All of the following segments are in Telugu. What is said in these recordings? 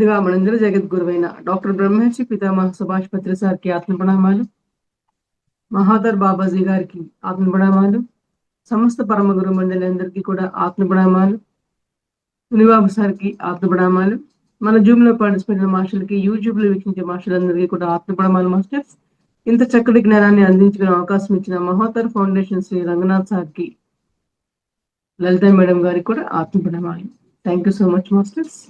ముందుగా మనందరి జగద్గురువైన డాక్టర్ బ్రహ్మర్షి పితామహ సుభాష్ పత్రి సార్కి ఆత్మప్రణామాలు, మహాదర్ బాబాజీ గారికి ఆత్మప్రణామాలు, సమస్త పరమ గురు మండలి అందరికీ కూడా ఆత్మప్రణామాలు, మునిబాబు సార్కి ఆత్మప్రణామాలు, మన జూమ్ లో పార్టిసిపేట్ మాస్టర్లకి, యూట్యూబ్ లో వీక్షించే మాస్టర్లందరికీ కూడా ఆత్మప్రణామాలు. మాస్టర్స్, ఇంత చక్కటి జ్ఞానాన్ని అందించుకునే అవకాశం ఇచ్చిన మహాదర్ ఫౌండేషన్ శ్రీ రంగనాథ్ సార్కి, లలిత మేడం గారికి కూడా ఆత్మప్రణామాలు. Thank you so much masters.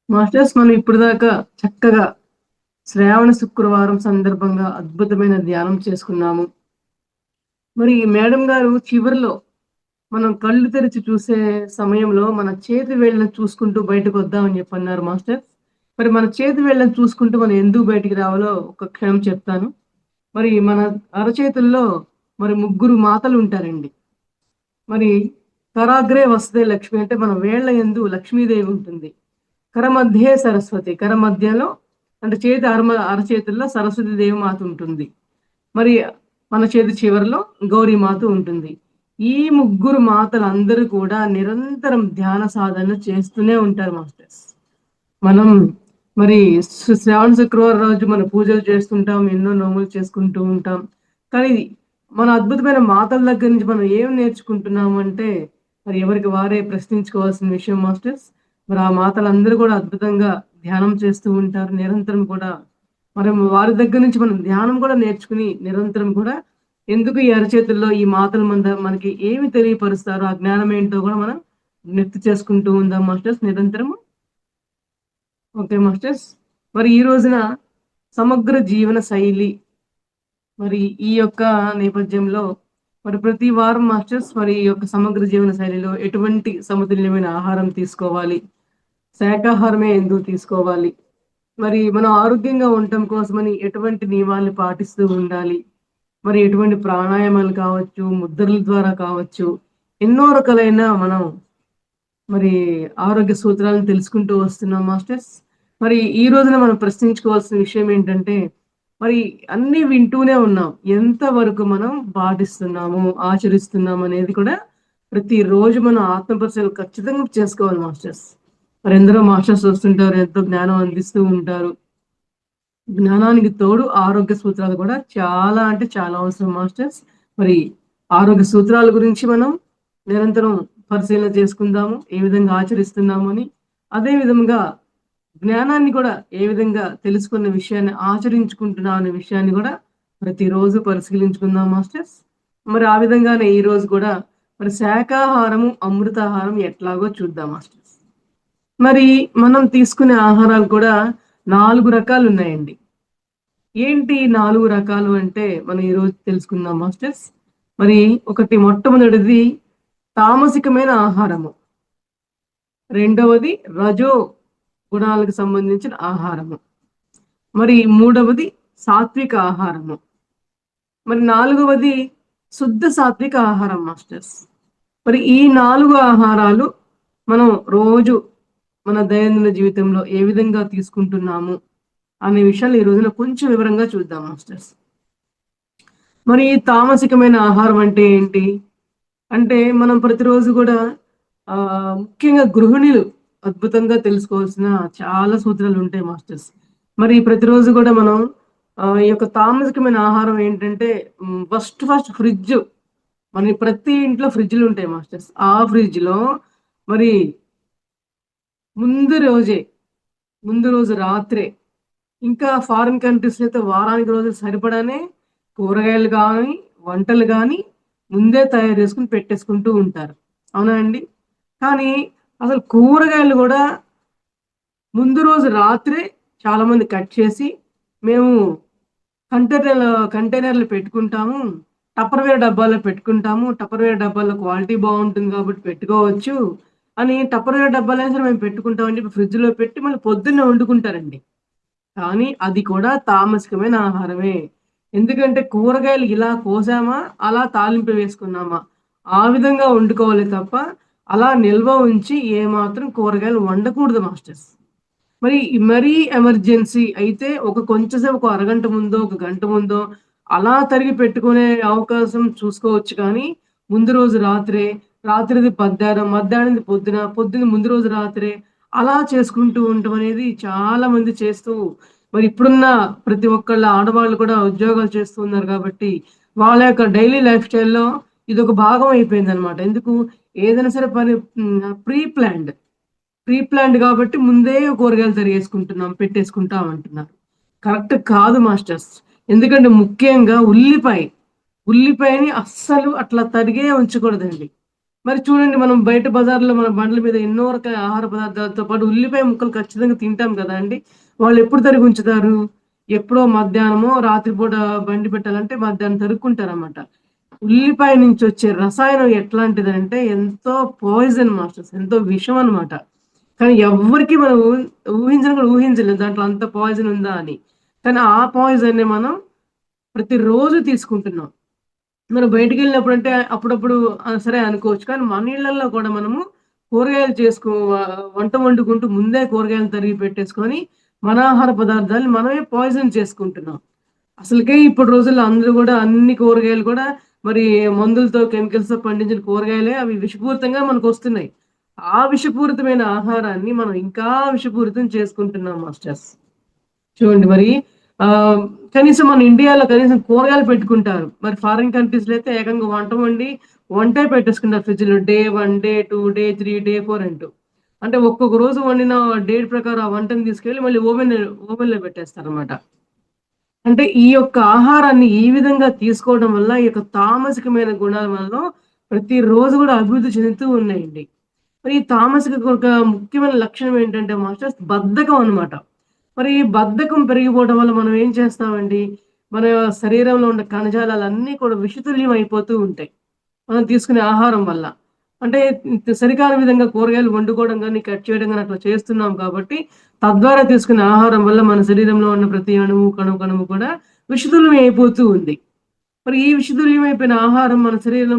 Masters, మనం ఇప్పుడు దాకా చక్కగా శ్రావణ శుక్రవారం సందర్భంగా అద్భుతమైన ధ్యానం చేసుకున్నాము. మరి మేడం గారు చివరిలో మనం కళ్ళు తెరిచి చూసే సమయంలో మన చేతి వేళ్ళను చూసుకుంటూ బయటకు వద్దామని చెప్పన్నారు మాస్టర్. మరి మన చేతి వేళ్ళను చూసుకుంటూ మనం ఎందుకు బయటికి రావాలో ఒక క్షణం చెప్తాను. మరి మన అరచేతుల్లో మరి ముగ్గురు మాతలు ఉంటారండి. మరి కరాగ్రే వస్తే లక్ష్మి, అంటే మన వేళ్ల యందు లక్ష్మీదేవి ఉంటుంది. కర మధ్యే సరస్వతి, కర మధ్యలో అంటే చేతి అరచేతుల్లో సరస్వతి దేవి మాత ఉంటుంది. మరి మన చేతి చివరిలో గౌరీ మాత ఉంటుంది. ఈ ముగ్గురు మాతలు అందరూ కూడా నిరంతరం ధ్యాన సాధన చేస్తూనే ఉంటారు మాస్టర్స్. మనం మరి శ్రావణ శుక్రవారం రోజు మన పూజలు చేస్తుంటాం, ఎన్నో నోములు చేసుకుంటూ ఉంటాం. కానీ మన అద్భుతమైన మాతల దగ్గర నుంచి మనం ఏం నేర్చుకుంటున్నాము అంటే మరి ఎవరికి వారే ప్రశ్నించుకోవాల్సిన విషయం మాస్టర్స్. మరి ఆ మాతలందరూ కూడా అద్భుతంగా ధ్యానం చేస్తూ ఉంటారు నిరంతరం కూడా. మనం వారి దగ్గర నుంచి మనం ధ్యానం కూడా నేర్చుకుని నిరంతరం కూడా ఎందుకు ఈ అరచేతుల్లో ఈ మాతల మనకి ఏమి తెలియపరుస్తారో ఆ జ్ఞానం ఏంటో కూడా మనం నెత్తి చేసుకుంటూ ఉందాం మాస్టర్స్ నిరంతరము. ఓకే మాస్టర్స్, మరి ఈ రోజున సమగ్ర జీవన శైలి, మరి ఈ యొక్క నేపథ్యంలో మరి ప్రతి వారం మాస్టర్స్ మరి ఈ యొక్క సమగ్ర జీవన శైలిలో ఎటువంటి సమతుల్యమైన ఆహారం తీసుకోవాలి, శాకాహారమే ఎందుకు తీసుకోవాలి, మరి మనం ఆరోగ్యంగా ఉండటం కోసమని ఎటువంటి నియమాలను పాటిస్తూ ఉండాలి, మరి ఎటువంటి ప్రాణాయామాలు కావచ్చు, ముద్రల ద్వారా కావచ్చు, ఎన్నో రకాలైన మనం మరి ఆరోగ్య సూత్రాలను తెలుసుకుంటూ వస్తున్నాం మాస్టర్స్. మరి ఈ రోజున మనం ప్రశ్నించుకోవాల్సిన విషయం ఏంటంటే మరి అన్ని వింటూనే ఉన్నాం, ఎంతవరకు మనం పాటిస్తున్నాము, ఆచరిస్తున్నాము అనేది కూడా ప్రతిరోజు మనం ఆత్మపరిశీలన ఖచ్చితంగా చేసుకోవాలి మాస్టర్స్. మరి ఎందరో మాస్టర్స్ వస్తుంటారు, ఎంతో జ్ఞానం అందిస్తూ ఉంటారు. జ్ఞానానికి తోడు ఆరోగ్య సూత్రాలు కూడా చాలా అంటే చాలా అవసరం మాస్టర్స్. మరి ఆరోగ్య సూత్రాల గురించి మనం నిరంతరం పరిశీలన చేసుకుందాము, ఏ విధంగా ఆచరిస్తున్నాము అని. అదే విధంగా జ్ఞానాన్ని కూడా ఏ విధంగా తెలుసుకున్న విషయాన్ని ఆచరించుకుంటున్నాం అనే విషయాన్ని కూడా ప్రతిరోజు పరిశీలించుకుందాం మాస్టర్స్. మరి ఆ విధంగానే ఈ రోజు కూడా మరి శాకాహారము అమృతాహారం ఎట్లాగో చూద్దాం మాస్టర్స్. మరి మనం తీసుకునే ఆహారాలు కూడా 4 రకాలు ఉన్నాయండి. ఏంటి 4 రకాలు అంటే మనం ఈరోజు తెలుసుకుందాం మాస్టర్స్. మరి ఒకటి మొట్టమొదటిది తామసికమైన ఆహారము, రెండవది రజో గుణాలకు సంబంధించిన ఆహారము, మరి మూడవది సాత్విక ఆహారము, మరి నాలుగవది శుద్ధ సాత్విక ఆహారం మాస్టర్స్. మరి ఈ 4 ఆహారాలు మనం రోజు మన దైనందిన జీవితంలో ఏ విధంగా తీసుకుంటున్నాము అనే విషయాలు ఈ రోజున కొంచెం వివరంగా చూద్దాం మాస్టర్స్. మరి ఈ తామసికమైన ఆహారం అంటే ఏంటి అంటే మనం ప్రతిరోజు కూడా ముఖ్యంగా గృహిణులు అద్భుతంగా తెలుసుకోవాల్సిన చాలా సూత్రాలు ఉంటాయి మాస్టర్స్. మరి ప్రతిరోజు కూడా మనం ఈ యొక్క తామసికమైన ఆహారం ఏంటంటే ఫస్ట్ ఫ్రిడ్జ్, మన ప్రతి ఇంట్లో ఫ్రిడ్జ్లు ఉంటాయి మాస్టర్స్. ఆ ఫ్రిడ్జ్ లో మరి ముందు రోజు రాత్రే, ఇంకా ఫారిన్ కంట్రీస్ అయితే వారానికి రోజులు సరిపడానే కూరగాయలు కానీ వంటలు కానీ ముందే తయారు చేసుకుని పెట్టేసుకుంటూ ఉంటారు, అవునా అండి? కానీ అసలు కూరగాయలు కూడా ముందు రోజు రాత్రే చాలా మంది కట్ చేసి మేము కంటైనర్లు పెట్టుకుంటాము, టప్పర్వేర్ డబ్బాలో పెట్టుకుంటాము, టప్పర్వేర్ డబ్బాలో క్వాలిటీ బాగుంటుంది కాబట్టి పెట్టుకోవచ్చు అని టప్పర్వేర్ డబ్బాలో సరే మేము పెట్టుకుంటామని చెప్పి ఫ్రిడ్జ్ లో పెట్టి మళ్ళీ పొద్దున్నే వండుకుంటారండి. కానీ అది కూడా తామసికమైన ఆహారమే. ఎందుకంటే కూరగాయలు ఇలా కోసామా, అలా తాలింపు వేసుకున్నామా, ఆ విధంగా వండుకోవాలి తప్ప అలా నిల్వ ఉంచి ఏమాత్రం కూరగాయలు వండకూడదు మాస్టర్స్. మరీ ఎమర్జెన్సీ అయితే కొంచెంసేపు ఒక అరగంట ముందో ఒక గంట ముందో అలా తరిగి పెట్టుకునే అవకాశం చూసుకోవచ్చు. కానీ ముందు రోజు రాత్రిది మధ్యాహ్నం, మధ్యాహ్నం పొద్దున ముందు రోజు రాత్రే అలా చేసుకుంటూ ఉండటం అనేది చాలా మంది చేస్తూ మరి ఇప్పుడున్న ప్రతి ఒక్కళ్ళ ఆడవాళ్ళు కూడా ఉద్యోగాలు చేస్తూ ఉన్నారు కాబట్టి, వాళ్ళ యొక్క డైలీ లైఫ్ స్టైల్‌లో ఇదొక భాగం అయిపోయిందనమాట. ఎందుకు? ఏదైనా సరే పని ప్రీ ప్లాన్డ్. ప్రీ ప్లాన్డ్ కాబట్టి ముందే కూరగాయలు తరిగేసుకుంటున్నాం, పెట్టేసుకుంటాం అంటున్నారు. కరెక్ట్ కాదు మాస్టర్స్. ఎందుకంటే ముఖ్యంగా ఉల్లిపాయని అస్సలు అట్లా తరిగే ఉంచకూడదండి. మరి చూడండి మనం బయట బజార్‌లో మన బండ్ల మీద ఎన్నో రకాల ఆహార పదార్థాలతో పాటు ఉల్లిపాయ ముక్కలు ఖచ్చితంగా తింటాం గదండీ! వాళ్ళెప్పుడు తరిగి ఉంచుతారు? ఎప్పుడో మధ్యాహ్నమో, రాత్రి పూట బండి పెట్టాలంటే మధ్యాహ్నం తరుక్కుంటారనమాట. ఉల్లిపాయ నుంచి వచ్చే రసాయనం ఎట్లాంటిదంటే ఎంతో పాయిజన్ మాస్టర్స్. ఎంతో విషం అన్నమాట. కానీ ఎవ్వరికీ మనం ఊహించను కూడా ఊహించలేం. దాంట్లో అంత పాయిజన్ ఉందా అని. కానీ ఆ పాయిజన్‌ని మనం ప్రతిరోజు తీసుకుంటున్నాం. మనం బయటికెళ్ళినప్పుడంటే అప్పుడప్పుడు సరే అనుకోవచ్చు. కానీ మన ఇళ్ళల్లో కూడా మనము కూరగాయలు వంట వండుకుంటూ ముందే కూరగాయలు తరిగి పెట్టేసుకొని, మన ఆహార పదార్థాలు మనమే పాయిజన్ చేసుకుంటున్నాం. అసలుకే ఇప్పుడు రోజుల్లో అందరూ గూడా అన్ని కూరగాయలు కూడా మరి మందులతో, కెమికల్స్‌తో పండించిన కూరగాయలే అవి విషపూరితంగా మనకొస్తున్నాయి. ఆ విషపూరితమైన ఆహారాన్ని మనం ఇంకా విషపూరితం చేసుకుంటున్నాం మాస్టర్స్. చూడండి మరి ఆహ్, కనీసం మన ఇండియాలో కనీసం కూరగాయలు పెట్టుకుంటారు. మరి ఫారిన్ కంట్రీస్‌లో అయితే ఏకంగా వంటే పెట్టేసుకుంటారు ఫ్రిడ్జ్‌లో. డే 1, డే 2, డే 3, డే 4 అంటూ. అంటే ఒక్కొక్క రోజు వండిన డేట్ ప్రకారం ఆ వంటని తీసుకెళ్ళి మళ్ళీ ఓవెన్‌లో పెట్టేస్తారనమాట. అంటే ఈ యొక్క ఆహారాన్ని ఈ విధంగా తీసుకోవడం వల్ల ఈ యొక్క తామసికమైన గుణాల వల్ల ప్రతిరోజు గూడా అభివృద్ధి చెందుతూ ఉన్నాయండి. మరి ఈ తామసిక ఒక ముఖ్యమైన లక్షణం ఏంటంటే మాస్టర్స్ బద్ధకం అన్నమాట. మరి ఈ బద్ధకం పెరిగిపోవడం వల్ల మనం ఏం చేస్తామండి? మన శరీరంలో ఉన్న కణజాలాలన్నీ కూడా విషతుల్యం అయిపోతూ ఉంటాయి. మనం తీసుకునే ఆహారం వల్ల. అంటే సరికాని విధంగా కూరగాయలు వండుకోవడం గాని, కట్ చేయడం గాని అట్లా చేస్తున్నాం కాబట్టి, తద్వారా తీసుకునే ఆహారం వల్ల మన శరీరంలో ఉన్న ప్రతి అణువు, కణువు కూడా విషతుల్యం అయిపోతూ ఉంది. మరి ఈ విషతుల్యమైపోయిన ఆహారం మన శరీరంలో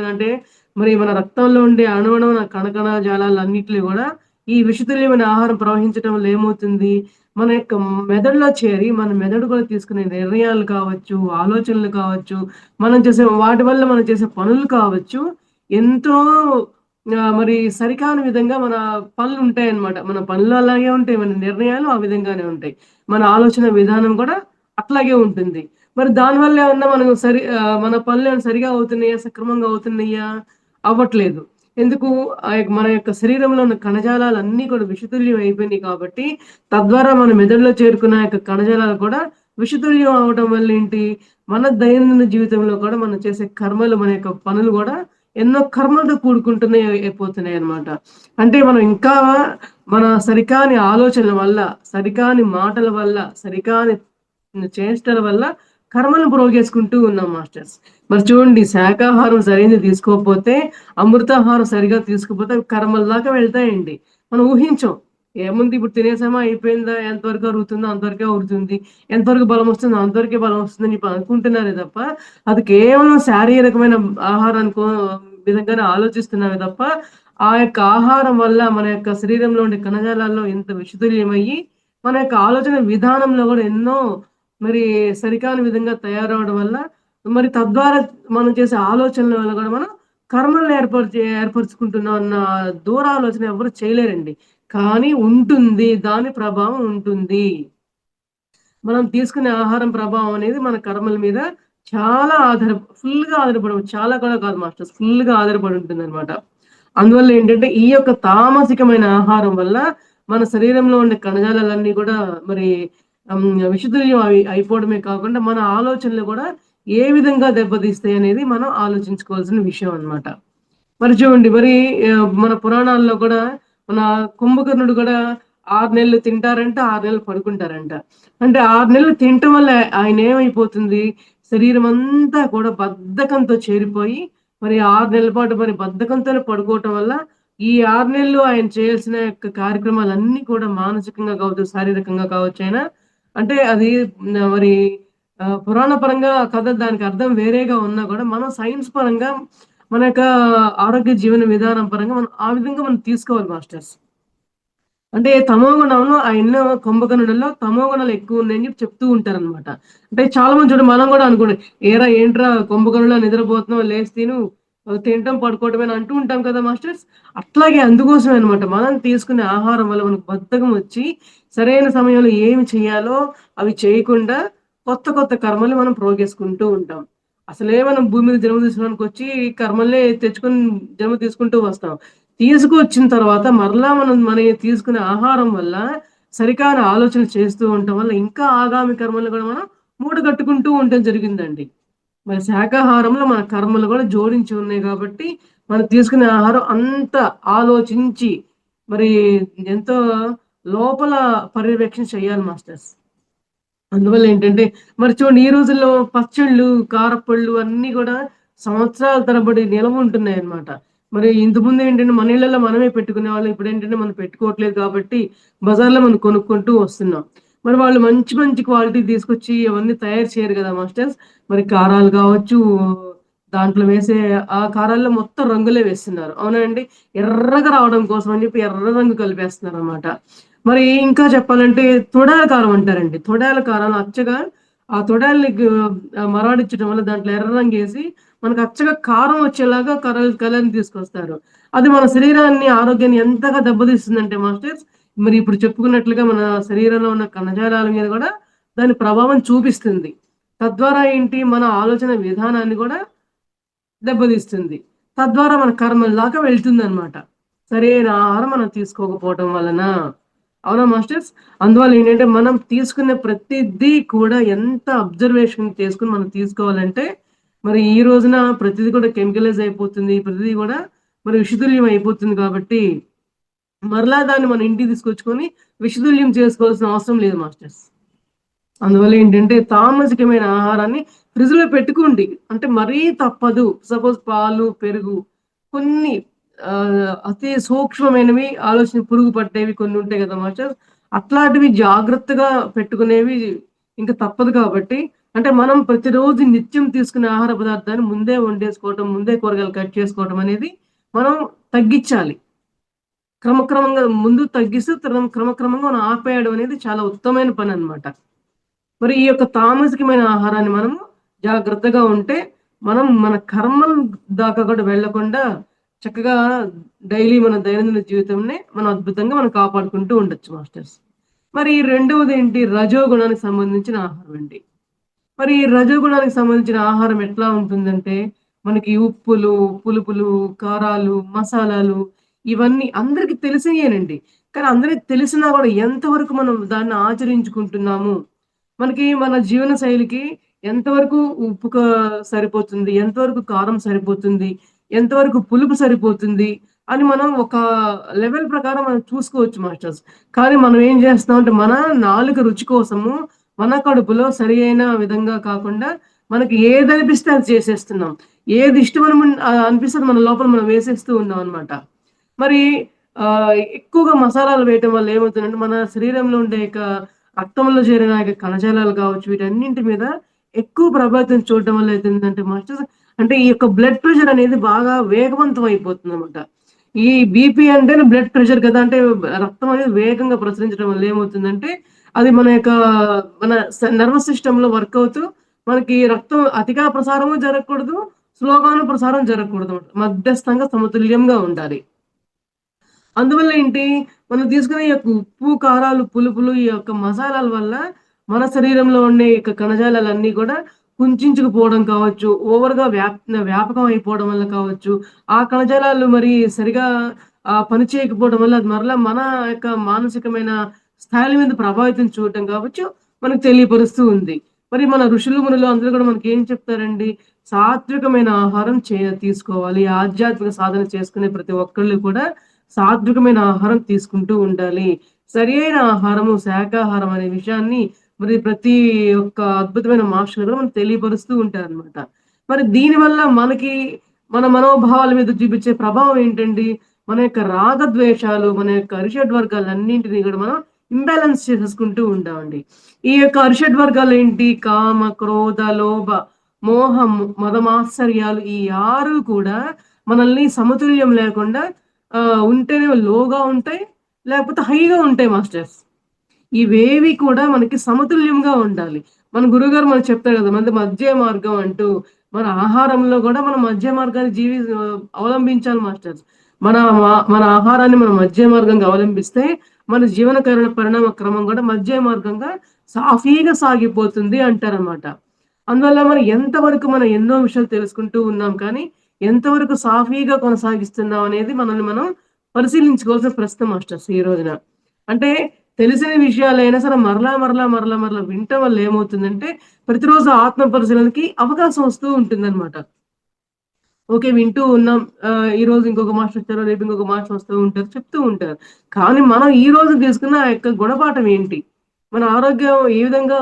అంటే మరి మన రక్తంలో ఉండే అణువణువున కణకణ జాలాలన్నిటిలో గూడా ఈ విషతుల్యమైన ఆహారం ప్రవహించటం వల్ల ఏమవుతుంది? మన యొక్క మెదడులో చేరి మన మెదడు కూడా తీసుకునే నిర్ణయాలు కావచ్చు, ఆలోచనలు కావచ్చు, వాటి వల్ల మనం చేసే పనులు కావచ్చు, ఎంతో మరి సరికాని విధంగా మన పనులుంటాయన్నమాట. మన పనులు అలాగే ఉంటాయి. మన నిర్ణయాలు ఆ విధంగానే ఉంటాయి. మన ఆలోచన విధానం కూడా అట్లాగే ఉంటుంది. మరి దానివల్ల ఏమన్నా మన పనులేమన్నా సరిగా అవుతున్నాయా? సక్రమంగా అవుతున్నాయా? అవ్వట్లేదు. ఎందుకు? మన యొక్క శరీరంలో ఉన్న కణజాలాలన్నీ కూడా విషతుల్యం అయిపోయినాయి కాబట్టి, తద్వారా మన మెదడులో చేరుకున్న యొక్క కణజాలాలు కూడా విషతుల్యం అవ్వడం వల్లేంటి? మన దైనందిన జీవితంలో కూడా మనం చేసే కర్మలు, మన యొక్క పనులు గూడా ఎన్నో కర్మలతో కూడుకుంటున్నయి అయిపోతున్నాయన్నమాట. అంటే మనం ఇంకా మన సరికాని ఆలోచనల వల్ల, సరికాని మాటల వల్ల, సరికాని చేష్టల వల్ల కర్మలను పోగేసుకుంటూ ఉన్నాం మాస్టర్స్. మరి చూడండి శాకాహారం సరైనది తీసుకోకపోతే, అమృతాహారం సరిగ్గా తీసుకోకపోతే అవి కర్మల దాకా వెళ్తాయండి. మనం ఊహించం. ఏముంది ఇప్పుడు తినేసామా అయిపోయిందా? ఎంతవరకు అరుగుతుందో అంతవరకే అరుగుతుంది. ఎంతవరకు బలమొస్తుందో అంతవరకే బలం వస్తుందని ఇప్పుడు అనుకుంటున్నారే తప్ప, అది కేవలం శారీరకమైన ఆహారానికో విధంగానే ఆలోచిస్తున్నామే తప్ప, ఆ యొక్క ఆహారం వల్ల మన యొక్క శరీరంలో ఉండే కణజాలాల్లో ఎంత విషతుల్యమయ్యి, మన యొక్క ఆలోచన విధానంలో గూడా ఎన్నో మరి సరికాని విధంగా తయారవ్వడం వల్ల, మరి తద్వారా మనం చేసే ఆలోచనల వల్ల గూడా మనం కర్మలను ఏర్పరుచుకుంటున్నాం అన్న దూరాలోచన ఎవరు చేయలేరండి. కానీ ఉంటుంది. దాని ప్రభావం ఉంటుంది. మనం తీసుకునే ఆహారం ప్రభావం అనేది మన కర్మల మీద చాలా ఫుల్‌గా ఆధారపడి చాలా కూడా కాదు మాస్టర్స్. ఫుల్‌గా ఆధారపడి ఉంటుందనమాట. అందువల్ల ఏంటంటే, ఈ యొక్క తామసికమైన ఆహారం వల్ల మన శరీరంలో ఉండే కణజాలాలన్నీ గూడా మరి విషతుల్యం అయిపోవడమే కాకుండా, మన ఆలోచనలు గూడా ఏ విధంగా దెబ్బతీస్తాయనేది మనం ఆలోచించుకోవాల్సిన విషయం అన్నమాట. మరి చూడండి మరి మన పురాణాల్లో కూడా మన కుంభకర్ణుడు కూడా 6 నెలలు తింటారంట, 6 నెలలు పడుకుంటారంట. అంటే 6 నెలలు తినటం వల్ల ఆయనేమైపోతుంది, శరీరం అంతా కూడా బద్ధకంతో చేరిపోయి, మరి 6 నెలల పాటు మరి బద్ధకంతోనే పడుకోవటం వల్ల, ఈ 6 నెలలు ఆయన చేయాల్సిన యొక్క కార్యక్రమాలన్నీ కూడా మానసికంగా కావచ్చు, శారీరకంగా కావచ్చు అంటే అది మరి పురాణ పరంగా కథ దానికి అర్థం వేరేగా ఉన్నా కూడా, మనం సైన్స్ పరంగా మన యొక్క ఆరోగ్య జీవన విధానం పరంగా మనం ఆ విధంగా మనం తీసుకోవాలి మాస్టర్స్. అంటే తమోగుణంలో కుంభకర్ణుడిలో తమోగుణాలు ఎక్కువున్నాయని చెప్తూ ఉంటారనమాట. అంటే చాలా మంది చూడండి మనం గూడా అనుకోండి, "ఏరా ఏంట్రా కుంభకర్ణుడిలా నిద్రపోతున్నావు లేసి తిను. తినటం, పడుకోవడమేనా అంటూ ఉంటాం కదా మాస్టర్స్. అట్లాగే అందుకోసమే అనమాట. మనం తీసుకునే ఆహారం వల్ల మనకు బద్ధకం వచ్చి, సరైన సమయంలో ఏమి చేయాలో అవి చేయకుండా కొత్త కొత్త కర్మలు మనం పోగేసుకుంటూ ఉంటాం. అసలే మనం భూమి మీద జన్మ తీసుకోవడానికొచ్చి కర్మల్నే తెచ్చుకొని జన్మ తీసుకుంటూ వస్తాం. తీసుకొచ్చిన తర్వాత మరలా మనం తీసుకునే ఆహారం వల్ల సరికాని ఆలోచనలు చేస్తూ ఉండటం వల్ల ఇంకా ఆగామి కర్మలు కూడా మనం మూట కట్టుకుంటూ ఉండటం జరిగిందండి. మరి శాకాహారంలో మన కర్మలు కూడా జోడించి ఉన్నాయి కాబట్టి, మనం తీసుకునే ఆహారం అంత ఆలోచించి, మరి ఎంతో లోపల పర్యవేక్షణ చేయాలి మాస్టర్స్. అందువల్ల ఏంటంటే, మరి చూడండి ఈ రోజుల్లో పచ్చళ్ళు, కారప్పళ్ళు అన్నీ గూడా సంవత్సరాల తరబడి నిలవుంటున్నాయన్నమాట. మరి ఇంతకుముందేంటంటే మన ఇళ్ళలో మనమే పెట్టుకునేవాళ్ళం. ఇప్పుడేంటంటే మనం పెట్టుకోవట్లేదు కాబట్టి బజార్‌లో మనం కొనుక్కుంటూ వస్తున్నాం. మరి వాళ్ళు మంచి మంచి క్వాలిటీ తీసుకొచ్చి అవన్నీ తయారు చేయరు గదా మాస్టర్స్. మరి కారాలు గావచ్చు, దాంట్లో వేసే ఆ కారాల్లో మొత్తం రంగులే వేస్తున్నారు. అవునా అండి? ఎర్రగా రావడం కోసం అని చెప్పి ఎర్ర రంగు కలిపేస్తున్నారన్నమాట. మరి ఇంకా చెప్పాలంటే తొడాల కారం అంటారండి. తొడాల కారం అచ్చగా ఆ తొడాల్ని మరాడించడం వల్ల దాంట్లో ఎర్ర రంగేసి మనకు అచ్చగా కారం వచ్చేలాగా కలర్‌ని తీసుకొస్తారు. అది మన శరీరాన్ని, ఆరోగ్యాన్ని ఎంతగా దెబ్బతీస్తుందంటే మాస్టర్స్, మరి ఇప్పుడు చెప్పుకున్నట్లుగా మన శరీరంలో ఉన్న కణజాలాల మీద గూడా దాని ప్రభావం చూపిస్తుంది. తద్వారా ఏంటి మన ఆలోచన విధానాన్ని గూడా దెబ్బతీస్తుంది. తద్వారా మన కర్మల దాకా వెళ్తుందనమాట. సరైన ఆహారం మనం తీసుకోకపోవటం వలన. అవునా మాస్టర్స్? అందువల్ల ఏంటంటే, మనం తీసుకునే ప్రతిదీ కూడా ఎంత అబ్జర్వేషన్ చేసుకొని మనం తీసుకోవాలంటే, మరి ఈ రోజున ప్రతిది కూడా కెమికలైజ్ అయిపోతుంది. ప్రతిది గూడా మరి విషతుల్యం అయిపోతుంది కాబట్టి, మరలా దాన్ని మన ఇంటికి తీసుకొచ్చుకొని విషతుల్యం చేసుకోవాల్సిన అవసరం లేదు మాస్టర్స్. అందువల్ల ఏంటంటే, తామసికమైన ఆహారాన్ని ఫ్రిడ్జ్‌లో పెట్టుకోండి. అంటే మరీ తప్పదు. సపోజ్ పాలు, పెరుగు కొన్ని అతి సూక్ష్మమైనవి ఆలోచన పురుగు పట్టేవి కొన్ని ఉంటాయి గదా మాస్టర్స్. అట్లాంటివి జాగ్రత్తగా పెట్టుకునేవి ఇంక తప్పదు కాబట్టి, అంటే మనం ప్రతిరోజు నిత్యం తీసుకునే ఆహార పదార్థాన్ని ముందే వండేసుకోవటం, ముందే కూరగాయలు కట్ చేసుకోవటం అనేది మనం తగ్గిచ్చాలి. క్రమక్రమంగా ముందు తగ్గిస్తూ క్రమక్రమంగా మనం ఆపేయడం అనేది చాలా ఉత్తమమైన పననమాట. మరి ఈ యొక్క తామసికమైన ఆహారాన్ని మనము జాగ్రత్తగా ఉంటే, మనం మన కర్మల దాకా కూడా వెళ్ళకుండా చక్కగా డైలీ మన దైనందిన జీవితంని మనం అద్భుతంగా మనం కాపాడుకుంటూ ఉండొచ్చు మాస్టర్స్. మరి రెండవదేంటి రజోగుణానికి సంబంధించిన ఆహారం అండి. మరి ఈ రజోగుణానికి సంబంధించిన ఆహారం ఎట్లా ఉంటుందంటే, మనకి ఉప్పులు, పులుపులు, కారాలు, మసాలాలు ఇవన్నీ అందరికి తెలిసినయేనండి. కానీ అందరికి తెలిసినా గూడా ఎంతవరకు మనం దాన్ని ఆచరించుకుంటున్నాము, మనకి మన జీవన శైలికి ఎంతవరకు సరిపోతుంది, ఎంతవరకు కారం సరిపోతుంది, ఎంతవరకు పులుపు సరిపోతుంది అని మనం ఒక లెవెల్ ప్రకారం మనం చూసుకోవచ్చు మాస్టర్స్. కానీ మనం ఏం చేస్తున్నామంటే, మన నాలుక రుచి కోసము మన కడుపులో సరి అయిన విధంగా కాకుండా, మనకి ఏదనిపిస్తే అది చేసేస్తున్నాం. ఏది ఇష్టమని అనిపిస్తే అది మన లోపల మనం వేసేస్తూ ఉన్నామనమాట. మరి ఎక్కువగా మసాలాలు వేయటం వల్ల ఏమవుతుందంటే, మన శరీరంలో ఉండే రక్తంలో చేరిన కణజాలాలు కావచ్చు, వీటన్నింటి మీద ఎక్కువ ప్రభావితం చూడటం వల్ల అయితుందంటే మాస్టర్స్, అంటే ఈ యొక్క బ్లడ్ ప్రెషర్ అనేది బాగా వేగవంతం అయిపోతుందనమాట. ఈ బీపీ అంటేనే బ్లడ్ ప్రెషర్ కదా! అంటే రక్తం అనేది వేగంగా ప్రసరించడం వల్ల ఏమవుతుందంటే, అది మన నర్వస్ సిస్టమ్‌లో వర్క్ అవుతూ, మనకి రక్తం అతిగా ప్రసారము జరగకూడదు, స్లోగాను ప్రసారం జరగకూడదు. మధ్యస్థంగా సమతుల్యంగా ఉండాలి. అందువల్ల ఏంటి, మనం తీసుకునే ఈ యొక్క ఉప్పు, కారాలు, పులుపులు, ఈ యొక్క మసాలాల వల్ల మన శరీరంలో ఉండే ఈ యొక్క కణజాలాలన్నీ కూడా కుంచించుకుపోవడం కావచ్చు, ఓవర్‌గా వ్యాపకం అయిపోవడం వల్ల కావచ్చు, ఆ కణజాలాలు మరి సరిగా పని చేయకపోవడం వల్ల అది మరలా మన యొక్క మానసికమైన స్థాయిల మీద ప్రభావితం చూడటం కావచ్చు, మనకు తెలియపరుస్తూ ఉంది. మరి మన ఋషులు, మునులు అందరూ కూడా మనకేం చెప్తారండి, సాత్వికమైన ఆహారం తీసుకోవాలి. ఆధ్యాత్మిక సాధన చేసుకునే ప్రతి ఒక్కళ్ళు కూడా సాత్వికమైన ఆహారం తీసుకుంటూ ఉండాలి. సరియైన ఆహారము, శాకాహారం అనే విషయాన్ని మరి ప్రతి ఒక్క అద్భుతమైన మాస్టర్‌లు కూడా మనకు తెలియపరుస్తూ ఉంటారనమాట. మరి దీనివల్ల మనకి మన మనోభావాల మీద చూపించే ప్రభావం ఏంటండి? మన యొక్క రాగద్వేషాలు, మన యొక్క అరిషడ్ వర్గాలన్నింటిని కూడా మనం ఇంబాలెన్స్ చేసేసుకుంటూ ఉంటామండి. ఈ యొక్క అరిషడ్ వర్గాలేంటి? కామ, క్రోధ, లోభ, మోహం, మదమాత్సర్యాలు ఈ 6 కూడా మనల్ని సమతుల్యం లేకుండా ఉంటేనే లోగా ఉంటాయి. లేకపోతే హైగా ఉంటాయి మాస్టర్స్. ఇవేవి కూడా మనకి సమతుల్యంగా ఉండాలి. మన గురువుగారు మనకు చెప్తారు గదా! మధ్య మార్గం అంటూ. మన ఆహారంలో గూడా మనం మధ్య మార్గాన్ని అవలంబించాలి మాస్టర్స్. మన ఆహారాన్ని మనం మధ్య మార్గంగా అవలంబిస్తే, మన పరిణామ క్రమం గూడా మధ్య మార్గంగా సాఫీగా సాగిపోతుంది అంటారనమాట. అందువల్ల మనం ఎంతవరకు మనం ఎన్నో విషయాలు తెలుసుకుంటూ ఉన్నాం కానీ, ఎంతవరకు సాఫీగా కొనసాగిస్తున్నాం అనేది మనల్ని మనం పరిశీలించుకోవాల్సిన ప్రశ్న మాస్టర్స్ ఈ రోజున. అంటే తెలిసిన విషయాలైనా సరే మరలా వినటం వల్ల ఏమవుతుందంటే, ప్రతిరోజు ఆత్మ పరిశీలనకి అవకాశం వస్తూ ఉంటుందనమాట. ఓకే. వింటూ ఉన్నాం. ఈరోజు ఇంకొక మాస్టర్ వచ్చారు. రేపు ఇంకొక మాస్టర్ వస్తూ ఉంటారు. చెప్తూ ఉంటారు. కానీ మనం ఈ రోజు తీసుకున్న ఆ యొక్క గుణపాఠం ఏంటి? మన ఆరోగ్యం ఏ విధంగా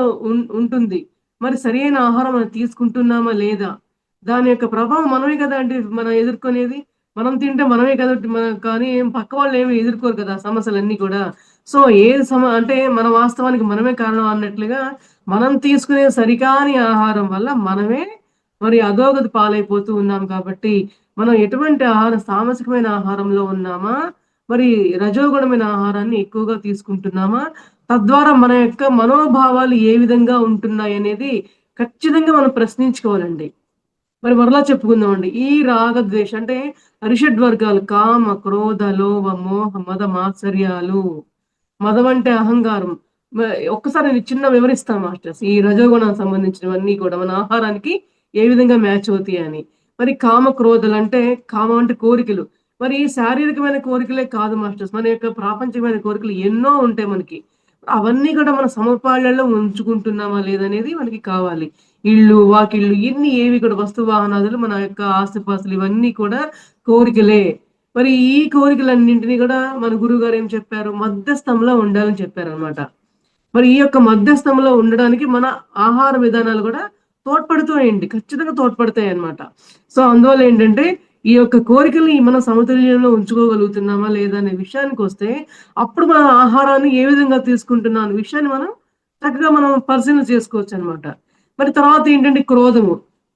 ఉంటుంది? మరి సరియైన ఆహారం మనం తీసుకుంటున్నామా లేదా? దాని యొక్క ప్రభావం మనమే కదండీ మనం ఎదుర్కొనేది. మనం తింటే మనమే కదా కానీ పక్క వాళ్ళేమి ఎదుర్కోరు కదా! సమస్యలన్నీ కూడా. సో, ఏది అంటే మన వాస్తవానికి మనమే కారణం అన్నట్లుగా మనం తీసుకునే సరికాని ఆహారం వల్ల మనమే మరి అధోగతి పాలైపోతూ ఉన్నాం కాబట్టి, మనం ఎటువంటి తామసికమైన ఆహారంలో ఉన్నామా? మరి రజోగుణమైన ఆహారాన్ని ఎక్కువగా తీసుకుంటున్నామా? తద్వారా మన యొక్క మనోభావాలు ఏ విధంగా ఉంటున్నాయనేది ఖచ్చితంగా మనం ప్రశ్నించుకోవాలండి. మరి మరలా చెప్పుకుందామండి. ఈ రాగద్వేష అంటే అరిషడ్ వర్గాలు కామ, క్రోధ, లోభ, మోహ, మద, మాత్సర్యాలు. మదం అంటే అహంకారం. మ ఒక్కసారి నేను చిన్న వివరిస్తా మాస్టర్స్. ఈ రజోగుణానికి సంబంధించినవన్నీ కూడా మన ఆహారానికి ఏ విధంగా మ్యాచ్ అవుతాయని. మరి కామ క్రోధలంటే కామం అంటే కోరికలు. మరి శారీరకమైన కోరికలే కాదు మాస్టర్స్. మన యొక్క ప్రాపంచికమైన కోరికలు ఎన్నో ఉంటాయి మనకి. అవన్నీ కూడా మన సమపాళ్లలో ఉంచుకుంటున్నామా లేదనేది మనకి కావాలి. ఇల్లు, వాకిళ్ళు ఇన్ని ఏవి కూడా వస్తు వాహనాదులు మన యొక్క ఆస్తిపాస్తులు ఇవన్నీ కూడా కోరికలే. మరి ఈ కోరికలన్నింటిని కూడా మన గురువుగారు ఏం చెప్పారు? మధ్యస్థంలో ఉండాలని చెప్పారనమాట. మరి ఈ యొక్క మధ్యస్థంలో ఉండడానికి మన ఆహార విధానాలు కూడా తోడ్పడుతాయండి. ఖచ్చితంగా తోడ్పడతాయన్నమాట. సో, అందువల్ల ఏంటంటే ఈ యొక్క కోరికల్ని మనం సమతుల్యంలో ఉంచుకోగలుగుతున్నామా లేదా అనే విషయానికొస్తే, అప్పుడు మన ఆహారాన్ని ఏ విధంగా తీసుకుంటున్నాం అనే విషయాన్ని చక్కగా మనం పరిశీలన చేసుకోవచ్చనమాట. మరి తర్వాత ఏంటంటే క్రోధము.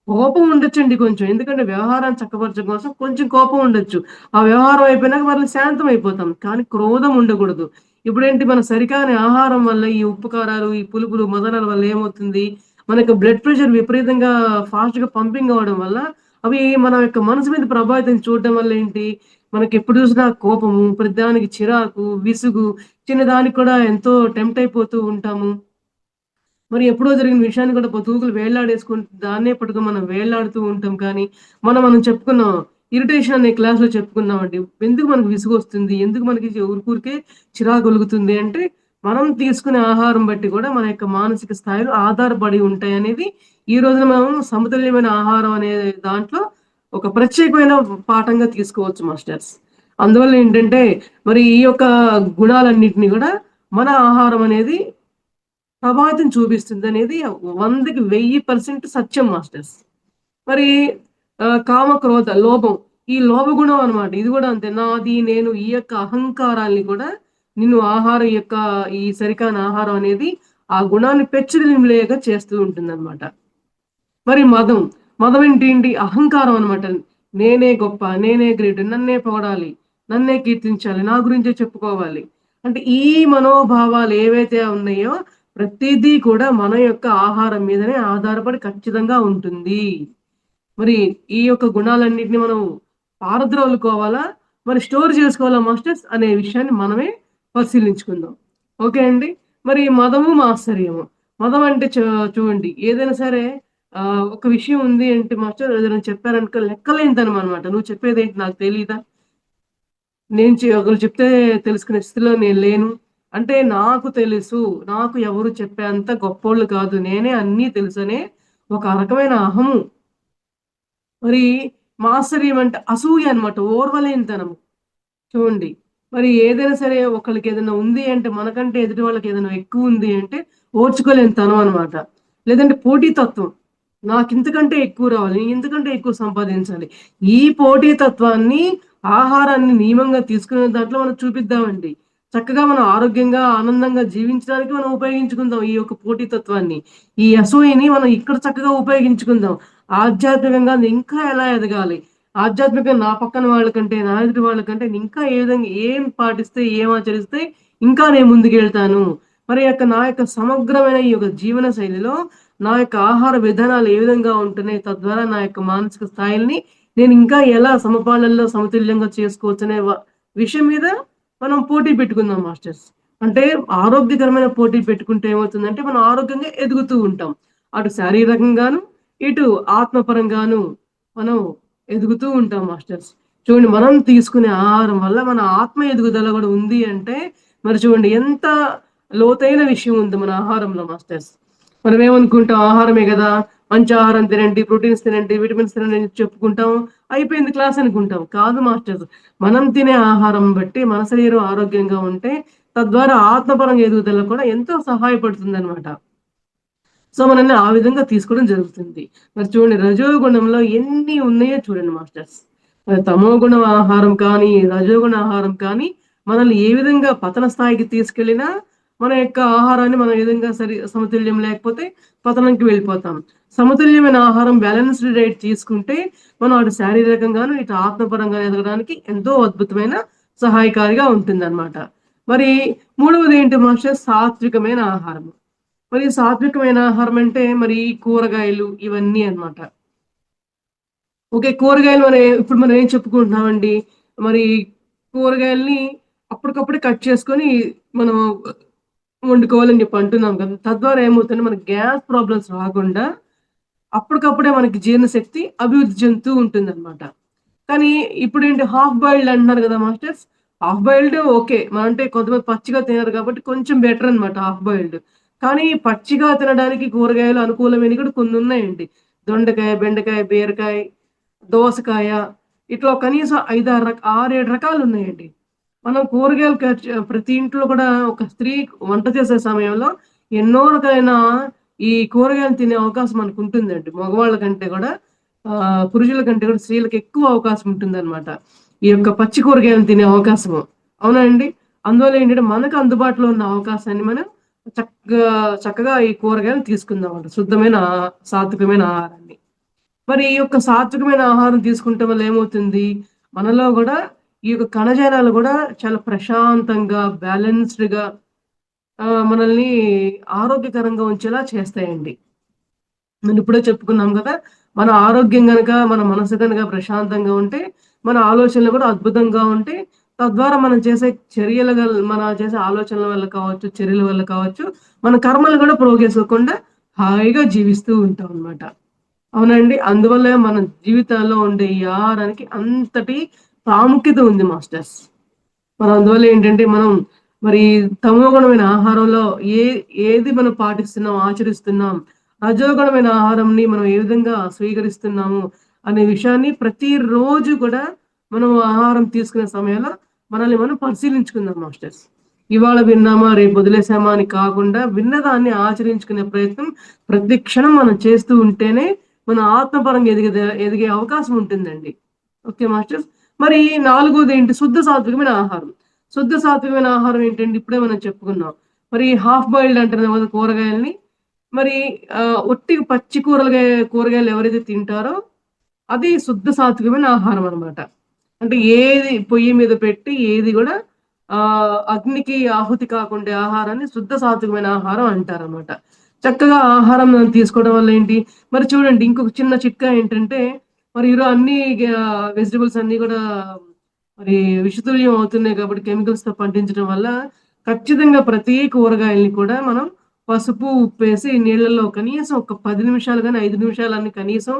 కోపం ఉండొచ్చండి కొంచెం. ఎందుకంటే వ్యవహారాన్ని చక్కబరచడం కోసం కొంచెం కోపం ఉండొచ్చు. ఆ వ్యవహారం అయిపోయినాక మళ్ళీ శాంతం అయిపోతాం. కానీ క్రోధం ఉండకూడదు. ఇప్పుడేంటి మన సరికాని ఆహారం వల్ల ఈ ఉప్పు కారాలు, ఈ పులుపులు, మదనాల వల్ల ఏమవుతుంది? మనకు బ్లడ్ ప్రెషర్ విపరీతంగా ఫాస్ట్‌గా పంపింగ్ అవ్వడం వల్ల అవి మన యొక్క మనసు మీద ప్రభావితం చూడడం వల్ల ఏంటి? మనకెప్పుడు చూసినా కోపము, ప్రతిదానికి చిరాకు, విసుగు, చిన్నదానికి కూడా ఎంతో టెంప్ట్ అయిపోతూ ఉంటాము. మరి ఎప్పుడో జరిగిన విషయాన్ని కూడా తూకులు వేళ్లాడేసుకుంటూ దాన్నే పట్టుకొని మనం వేళ్లాడుతూ ఉంటాం కానీ, మనం చెప్పుకున్నాం. ఇరిటేషన్ అనే క్లాస్‌లో చెప్పుకున్నామండి. ఎందుకు మనకు విసుగొస్తుంది? ఎందుకు మనకి ఊరికే చిరాకొలుగుతుంది అంటే, మనం తీసుకునే ఆహారం బట్టి కూడా మన యొక్క మానసిక స్థాయిలు ఆధారపడి ఉంటాయనేది ఈ రోజున మనం సమతుల్యమైన ఆహారం అనే దాంట్లో ఒక ప్రత్యేకమైన పాఠంగా తీసుకోవచ్చు మాస్టర్స్. అందువల్ల ఏంటంటే, మరి ఈ యొక్క గుణాలన్నిటిని కూడా మన ఆహారం అనేది ప్రభావితం చూపిస్తుందనేది 100కి 1000% సత్యం మాస్టర్స్. మరి కామ, క్రోధ, లోభం. ఈ లోభ గుణం అన్నమాట. ఇది గూడా అంతే. నాది, నేను ఈ యొక్క అహంకారాల్ని కూడా ఆహారం యొక్క ఈ సరికాని ఆహారం అనేది ఆ గుణాన్ని పెచ్చురిల్లేగా చేస్తూ ఉంటుందన్నమాట. మరి మదం. మదం ఏంటి? అహంకారం అన్నమాట. నేనే గొప్ప, నేనే గ్రేట్, నన్నే పొగడాలి, నన్నే కీర్తించాలి, నా గురించే చెప్పుకోవాలి. అంటే ఈ మనోభావాలు ఏవైతే ఉన్నాయో ప్రతిదీ కూడా మన యొక్క ఆహారం మీదనే ఆధారపడి ఖచ్చితంగా ఉంటుంది. మరి ఈ యొక్క గుణాలన్నిటిని మనం పారద్రోలుకోవాలా? మరి స్టోర్ చేసుకోవాలా మాస్టర్స్ అనే విషయాన్ని మనమే పరిశీలించుకుందాం. ఓకే అండి. మరి మదము, మాత్సర్యము. మదం అంటే చూడండి ఏదైనా సరే ఒక విషయం ఉంది అంటే మాస్టర్ ఏదైనా చెప్పారనుకో లెక్కలేనితనం అనమాట. నువ్వు చెప్పేదేంటి నాకు తెలీదా? ఒకళ్ళు చెప్తే తెలుసుకునే స్థితిలో నేను లేను. అంటే నాకు తెలుసు. నాకు ఎవరు చెప్పేంత గొప్పోళ్ళు కాదు. నేనే అన్నీ తెలుసనే ఒక రకమైన అహము. మరి మాత్సర్యం అంటే అసూయ అన్నమాట. ఓర్వలేనితనము. చూడండి. మరి ఏదైనా సరే ఒకళ్ళకి ఏదైనా ఉంది అంటే మనకంటే ఎదుటి వాళ్ళకి ఏదైనా ఎక్కువుంది అంటే ఓర్చుకోలేని తనం అనమాట. లేదంటే పోటీతత్వం. నాకింతకంటే ఎక్కువ రావాలి. నేను ఇంతకంటే ఎక్కువ సంపాదించాలి. ఈ పోటీతత్వాన్ని ఆహారాన్ని నియమంగా తీసుకునే దాంట్లో మనం చూపిద్దామండి. చక్కగా మనం ఆరోగ్యంగా, ఆనందంగా జీవించడానికి మనం ఉపయోగించుకుందాం ఈ యొక్క పోటీతత్వాన్ని. ఈ అసూయని మనం ఇక్కడ చక్కగా ఉపయోగించుకుందాం. ఆధ్యాత్మికంగా ఇంకా ఎలా ఎదగాలి? ఆధ్యాత్మికంగా నా పక్కన వాళ్ళకంటే, నా ఎదుటి వాళ్ళకంటే ఇంకా ఏ విధంగా ఏం పాటిస్తే, ఏం ఆచరిస్తే ఇంకా నేను ముందుకెళ్తాను. మరి నా యొక్క సమగ్రమైన ఈ యొక్క జీవన శైలిలో నా యొక్క ఆహార విధానాలు ఏ విధంగా ఉంటున్నాయి, తద్వారా నా యొక్క మానసిక స్థాయిల్ని నేను ఇంకా ఎలా సమపాలనలో సమతుల్యంగా చేసుకోవచ్చనే విషయం మీద మనం పోటీ పెట్టుకుందాం మాస్టర్స్. అంటే ఆరోగ్యకరమైన పోటీ పెట్టుకుంటే ఏమవుతుందంటే మనం ఆరోగ్యంగా ఎదుగుతూ ఉంటాం. అటు శారీరకంగాను, ఇటు ఆత్మపరంగాను మనం ఎదుగుతూ ఉంటాం మాస్టర్స్. చూడండి, మనం తీసుకునే ఆహారం వల్ల మన ఆత్మ ఎదుగుదల కూడా ఉంది అంటే మరి చూడండి ఎంత లోతైన విషయం ఉంది మన ఆహారంలో మాస్టర్స్. మనం ఏమనుకుంటాం, ఆహారమే కదా, మంచి ఆహారం తినండి, ప్రోటీన్స్ తినండి, విటమిన్స్ తినండి అని చెప్పుకుంటాం. అయిపోయింది క్లాస్ అనుకుంటాం. కాదు మాస్టర్స్. మనం తినే ఆహారం బట్టి మన శరీరం ఆరోగ్యంగా ఉంటే తద్వారా ఆత్మపరంగా ఎదుగుదల కూడా ఎంతో సహాయపడుతుందనమాట. సో, మనల్ని ఆ విధంగా తీసుకోవడం జరుగుతుంది. మరి చూడండి, రజోగుణంలో ఎన్ని ఉన్నాయో చూడండి మాస్టర్స్. తమోగుణ ఆహారం కానీ, రజోగుణ ఆహారం కానీ మనల్ని ఏ విధంగా పతన స్థాయికి తీసుకెళ్ళినా మన యొక్క ఆహారాన్ని మనం ఏ విధంగా సమతుల్యం లేకపోతే పతనంకి వెళ్ళిపోతాం. సమతుల్యమైన ఆహారం, బ్యాలెన్స్డ్ డైట్ తీసుకుంటే మనం అటు శారీరకంగాను, ఇటు ఆత్మపరంగా ఎదగడానికి ఎంతో అద్భుతమైన సహాయకారిగా ఉంటుందన్నమాట. మరి మూడవది ఏంటి మాస్టర్స్? సాత్వికమైన ఆహారం. మరి సాత్వికమైన ఆహారం అంటే మరి కూరగాయలు ఇవన్నీ అన్నమాట. ఓకే. కూరగాయలు ఇప్పుడు మనం ఏం చెప్పుకుంటున్నామండి? మరి కూరగాయల్ని అప్పటికప్పుడే కట్ చేసుకొని మనం వండుకోవాలని చెప్పి అంటున్నాం కదా! తద్వారా ఏమవుతుందంటే మనకి గ్యాస్ ప్రాబ్లమ్స్ రాకుండా అప్పటికప్పుడే మనకి జీర్ణశక్తి అభివృద్ధి చెందుతూ ఉంటుందన్నమాట. కానీ ఇప్పుడేంటి, హాఫ్ బాయిల్డ్ అంటున్నారు కదా మాస్టర్స్. Half boiled okay. అంటే కొంతమంది పచ్చిగా తినరు కాబట్టి కొంచెం బెటర్ అన్నమాట హాఫ్ బాయిల్డ్. కానీ పచ్చిగా తినడానికి కూరగాయలు అనుకూలమైనవి కూడా కొన్ని ఉన్నాయండి. దొండకాయ, బెండకాయ, బీరకాయ, దోసకాయ ఇట్లా కనీసం 5, 6 7 రకాలున్నాయండి. మనం కూరగాయలు ప్రతి ఇంట్లో కూడా ఒక స్త్రీ వంట చేసే సమయంలో ఎన్నో రకాలైన ఈ కూరగాయలు తినే అవకాశం మనకుంటుందండి. మగవాళ్ళ కంటే కూడా పురుషుల కంటే కూడా స్త్రీలకు ఎక్కువ అవకాశం ఉంటుందన్నమాట. ఈ యొక్క పచ్చి కూరగాయలు తినే అవకాశము. అవునా అండి? అందువల్ల ఏంటంటే మనకు అందుబాటులో ఉన్న అవకాశాన్ని మనం చక్కగా ఈ కూరగాయలు తీసుకుందామంట. శుద్ధమైన సాత్వికమైన ఆహారాన్ని. మరి ఈ యొక్క సాత్వికమైన ఆహారం తీసుకుంటే వల్ల ఏమవుతుంది? మనలో గూడా ఈ యొక్క కణజాలాలు గూడా చాలా ప్రశాంతంగా, బ్యాలెన్స్‌డ్‌గా మనల్ని ఆరోగ్యకరంగా ఉంచేలా చేస్తాయండి. మనం ఇప్పుడే చెప్పుకున్నాం గదా! మన ఆరోగ్యం గనక, మన మనసు గనక ప్రశాంతంగా ఉంటే, మన ఆలోచనలు గూడా అద్భుతంగా ఉంటాయి. తద్వారా మనం చేసే ఆలోచనల వల్ల కావచ్చు, చర్యల వల్ల కావచ్చు, మన కర్మలు గూడా పోగేసుకోకుండా హాయిగా జీవిస్తూ ఉంటామనమాట. అవునండి. అందువల్లే మన జీవితాల్లో ఉండే ఈ ఆహారానికి అంతటి ప్రాముఖ్యత ఉంది మాస్టర్స్. మరి అందువల్ల ఏంటంటే మనం మరి తమోగుణమైన ఆహారంలో ఏది మనం పాటిస్తున్నాం, ఆచరిస్తున్నాం, రజోగుణమైన ఆహారంని మనం ఏ విధంగా స్వీకరిస్తున్నాము అనే విషయాన్ని ప్రతిరోజు కూడా మనం ఆహారం తీసుకునే సమయంలో మనల్ని మనం పరిశీలించుకుందాం మాస్టర్స్. ఇవాళ విన్నామా, రేపు వదిలేసామా అని కాకుండా విన్నదాన్ని ఆచరించుకునే ప్రయత్నం ప్రతి క్షణం మనం చేస్తూ ఉంటేనే మన ఆత్మపరంగా ఎదిగే అవకాశం ఉంటుందండి. Okay masters. మరి నాలుగోదేంటి? శుద్ధ సాత్వికమైన ఆహారం. శుద్ధ సాత్వికమైన ఆహారం ఏంటండి? ఇప్పుడే మనం చెప్పుకున్నాం. మరి హాఫ్ బాయిల్డ్ అంటున్నాం కదా కూరగాయల్ని. మరి ఒట్టి పచ్చి కూరగాయలు ఎవరైతే తింటారో అది శుద్ధ సాత్వికమైన ఆహారం అన్నమాట. అంటే ఏది పొయ్యి మీద పెట్టి ఏది గూడా అగ్నికి ఆహుతి కాకుండే ఆహారాన్ని శుద్ధ సాత్వికమైన ఆహారం అంటారన్నమాట. చక్కగా ఆహారం తీసుకోవడం వల్ల ఏంటి, మరి చూడండి ఇంకొక చిన్న చిట్కా ఏంటంటే, మరి ఈరోజు అన్ని వెజిటబుల్స్ అన్నీ గూడా మరి విషతుల్యం అవుతున్నాయి కాబట్టి కెమికల్స్‌తో పండించడం వల్ల ఖచ్చితంగా ప్రతి కూరగాయల్ని కూడా మనం పసుపు, ఉప్పేసి నీళ్ళల్లో కనీసం ఒక 10 నిమిషాలు గాని, 5 నిమిషాలని కనీసం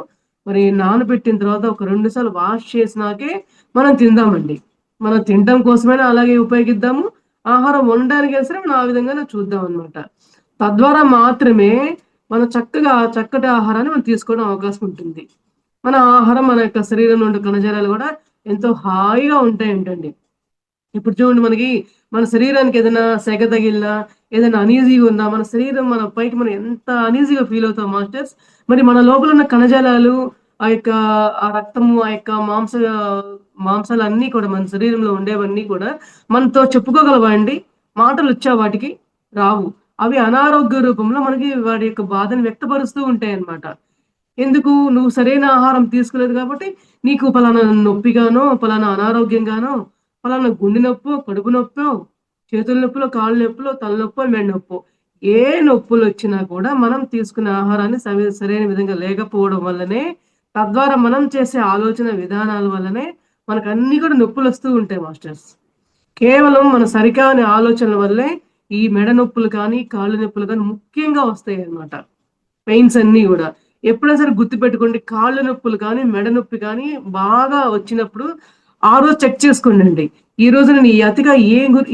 మరి నానబెట్టిన తర్వాత ఒక 2 సార్లు వాష్ చేసినాకే మనం తిందామండి. మనం తినటం కోసమైనా అలాగే ఉపయోగిద్దాము. ఆహారం వండడానికైనా సరే మనం ఆ విధంగానే చూద్దామనమాట. తద్వారా మాత్రమే మనం చక్కటి ఆహారాన్ని మనం తీసుకోవడం అవకాశం ఉంటుంది. మన ఆహారం మన యొక్క శరీరంలో ఉండే కణజాలాలు గూడా ఎంతో హాయిగా ఉంటాయంటండి. ఇప్పుడు చూడండి, మన శరీరానికి ఏదైనా సెగ తగిలినా, ఏదైనా అనీజీగా ఉన్నా, మన శరీరం మన పైకి మనం ఎంత అనీజీగా ఫీల్ అవుతాం మాస్టర్స్. మరి మన లోపల ఉన్న కణజాలాలు, ఆ యొక్క ఆ రక్తము, ఆ యొక్క మాంసాలన్నీ కూడా మన శరీరంలో ఉండేవన్నీ కూడా మనతో చెప్పుకోగలవా అండి? మాటలొచ్చా వాటికి? రావు. అవి అనారోగ్య రూపంలో మనకి వాటి యొక్క బాధను వ్యక్తపరుస్తూ ఉంటాయన్నమాట. ఎందుకు? నువ్వు సరైన ఆహారం తీసుకోలేదు కాబట్టి, నీకు పలానా నొప్పిగానో, పలానా అనారోగ్యంగానో, పలానా గుండె నొప్పో, కడుపు నొప్పో, చేతుల నొప్పులో, కాళ్ళు నొప్పులో, తలనొప్పో, మెడ నొప్పో ఏ నొప్పులొచ్చినా కూడా మనం తీసుకునే ఆహారాన్ని సరైన విధంగా లేకపోవడం వల్లనే, తద్వారా మనం చేసే ఆలోచన విధానాల వల్లనే మనకన్నీ కూడా నొప్పులొస్తూ ఉంటాయి మాస్టర్స్. కేవలం మన సరికాని ఆలోచనల వల్లే ఈ మెడ నొప్పులు కానీ, కాళ్ళు నొప్పులు కానీ ముఖ్యంగా వస్తాయన్నమాట. పెయిన్స్ అన్నీ గూడా. ఎప్పుడైనా సరే గుర్తుపెట్టుకోండి, కాళ్ళు నొప్పులు కానీ, మెడ నొప్పి కానీ బాగా వచ్చినప్పుడు ఆ రోజు చెక్ చేసుకోండండి. ఈరోజు నేను ఈ అతిగా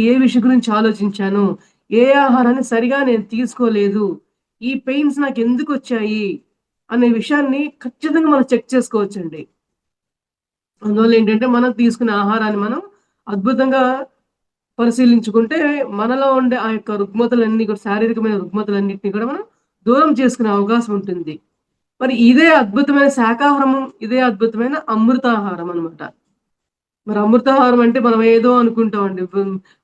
ఏ విషయం గురించి ఆలోచించాను? ఏ ఆహారాన్ని సరిగా నేను తీసుకోలేదు? ఈ పెయిన్స్ నాకెందుకొచ్చాయి? అనే విషయాన్ని ఖచ్చితంగా మనం చెక్ చేసుకోవచ్చండి. అందువల్ల ఏంటంటే, మనం తీసుకునే ఆహారాన్ని మనం అద్భుతంగా పరిశీలించుకుంటే, మనలో ఉండే ఆ యొక్క రుగ్మతలన్నీ కూడా శారీరకమైన రుగ్మతలన్నిటిని కూడా మనం దూరం చేసుకునే అవకాశం ఉంటుంది. మరి ఇదే అద్భుతమైన శాకాహారము, ఇదే అద్భుతమైన అమృతాహారం అన్నమాట. మరి అమృతాహారం అంటే మనం ఏదో అనుకుంటామండి.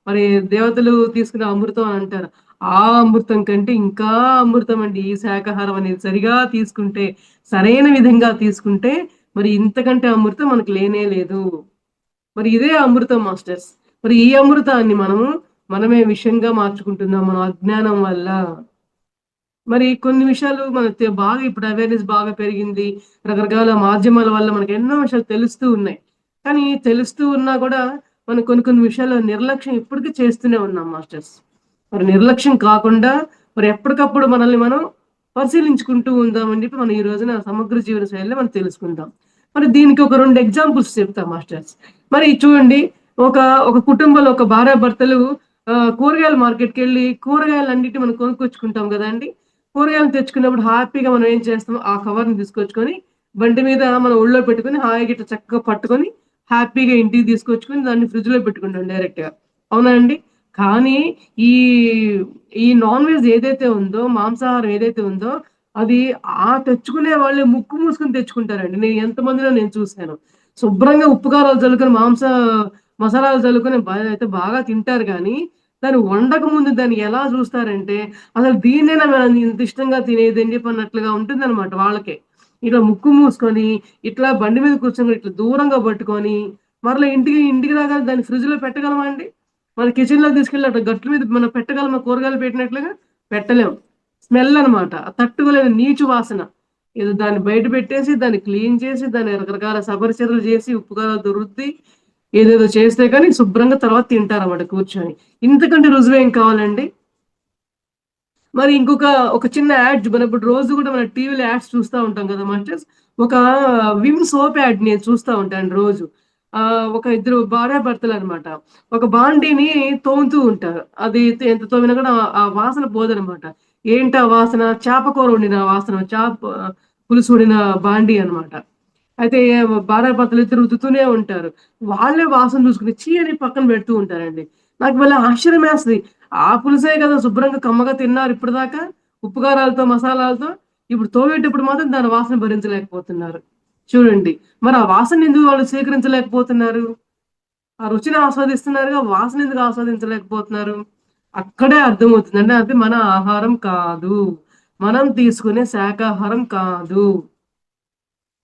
మరి దేవతలు తీసుకునే అమృతం అని అంటారు. ఆ అమృతం కంటే ఇంకా అమృతం అండి ఈ శాకాహారం అనేది. సరిగా తీసుకుంటే, సరైన విధంగా తీసుకుంటే మరి ఇంతకంటే అమృతం మనకు లేనే లేదు. మరి ఇదే అమృతం మాస్టర్స్. మరి ఈ అమృతాన్ని మనమే విషంగా మార్చుకుంటున్నాం మన అజ్ఞానం వల్ల. మరి కొన్ని విషయాలు బాగా ఇప్పుడు అవేర్‌నెస్ బాగా పెరిగింది. రకరకాల మాధ్యమాల వల్ల మనకు ఎన్నో విషయాలు తెలుస్తూ ఉన్నాయి. కానీ తెలుస్తూ ఉన్నా కూడా మనం కొన్ని కొన్ని విషయాల్లో నిర్లక్ష్యం ఇప్పటికి చేస్తూనే ఉన్నాం మాస్టర్స్. మరి నిర్లక్ష్యం కాకుండా మరి ఎప్పటికప్పుడు మనల్ని మనం పరిశీలించుకుంటూ ఉందామని చెప్పి మనం ఈ రోజున సమగ్ర జీవన శైలిలో మనం తెలుసుకుందాం. మరి దీనికి ఒక 2 ఎగ్జాంపుల్స్ చెప్తా మాస్టర్స్. మరి చూడండి, ఒక ఒక కుటుంబంలో ఒక భార్యాభర్తలు కూరగాయల మార్కెట్‌కెళ్ళి కూరగాయలన్నిటిని మనం కొనుక్కొచ్చుకుంటాం గదండీ! కూరగాయలు తెచ్చుకున్నప్పుడు హ్యాపీగా మనం ఏం చేస్తాం, ఆ కవర్‌ని తీసుకొచ్చుకొని బండి మీద మన ఒళ్ళో పెట్టుకొని హాయిగా ఇట్లా చక్కగా పట్టుకొని హ్యాపీగా ఇంటికి తీసుకొచ్చుకొని దాన్ని ఫ్రిడ్జ్‌లో పెట్టుకుంటాం డైరెక్ట్‌గా. అవునా అండి? కానీ ఈ ఈ నాన్ వెజ్ ఏదైతే ఉందో, మాంసాహారం ఏదైతే ఉందో అది తెచ్చుకునే వాళ్ళే ముక్కు మూసుకొని తెచ్చుకుంటారండి. ఎంతమందినో నేను చూసాను. శుభ్రంగా ఉప్పు, కారాలు చల్లుకొని మసాలాలు చల్లుకొని అయితే బాగా తింటారు గానీ, దాన్ని వండక ముందు దాన్ని ఎలా చూస్తారంటే, అసలు దీన్నేనా మనం ఇంత ఇష్టంగా తినేది అని చెప్పి అన్నట్లుగా ఉంటుందన్నమాట వాళ్ళకే. ఇట్లా ముక్కు మూసుకొని, ఇట్లా బండి మీద కూర్చొని ఇట్లా దూరంగా పట్టుకొని, మరలా ఇంటికి రాగానే దాన్ని ఫ్రిడ్జ్‌లో పెట్టగలమా అండి? మన కిచెన్‌లోకి తీసుకెళ్ళి అట్లా గట్ల మీద మనం పెట్టగలమా కూరగాయలు పెట్టినట్లుగా? పెట్టలేం. స్మెల్ అన్నమాట. తట్టుకోలేని నీచు వాసన. ఏదో దాన్ని బయట పెట్టేసి, దాన్ని క్లీన్ చేసి, దాన్ని రకరకాల సబరిచర్యలు చేసి, ఉప్పు కారాలతో రుద్ది, ఏదేదో చేస్తే కానీ శుభ్రంగా తర్వాత తింటారన్నమాట కూర్చొని. ఇంతకంటే రుజువేం కావాలండి? మరి ఒక చిన్న యాడ్ మనం ఇప్పుడు రోజు గూడా మన టీవీలో యాడ్స్ చూస్తా ఉంటాం గదా మాస్టర్స్. ఒక విమ్ సోప్ యాడ్ నేను చూస్తా ఉంటాను రోజు. ఒక ఇద్దరు భార్యాభర్తలనమాట. ఒక బాండీని తోముతూ ఉంటారు. అది ఎంత తోమినా గూడా ఆ వాసన పోదనమాట. ఏంటా వాసన? చేప కూర వండిన వాసన. పులుసు వండిన బాండీ అనమాట. అయితే భార్యాభర్తలిద్దరు రుద్దుతూనే ఉంటారు. వాళ్ళే వాసన చూసుకొని ఛీ! అని పక్కన పెడుతూ ఉంటారండి. నాకు భలే ఆశ్చర్యమేస్తది. ఆ పులుసే కదా శుభ్రంగా కమ్మగా తిన్నారు ఇప్పటిదాకా. ఉప్పు కారాలతో, మసాలాలతో. ఇప్పుడు తోమేటప్పుడు మాత్రం దాని వాసన భరించలేకపోతున్నారు. చూడండి. మరి ఆ వాసనని ఎందుకు వాళ్ళు స్వీకరించలేకపోతున్నారు? ఆ రుచిని ఆస్వాదిస్తున్నారుగా, వాసన ఎందుకు ఆస్వాదించలేకపోతున్నారు? అక్కడే అర్థమవుతుంది. అంటే అది మన ఆహారం కాదు. మనం తీసుకునే శాకాహారం కాదు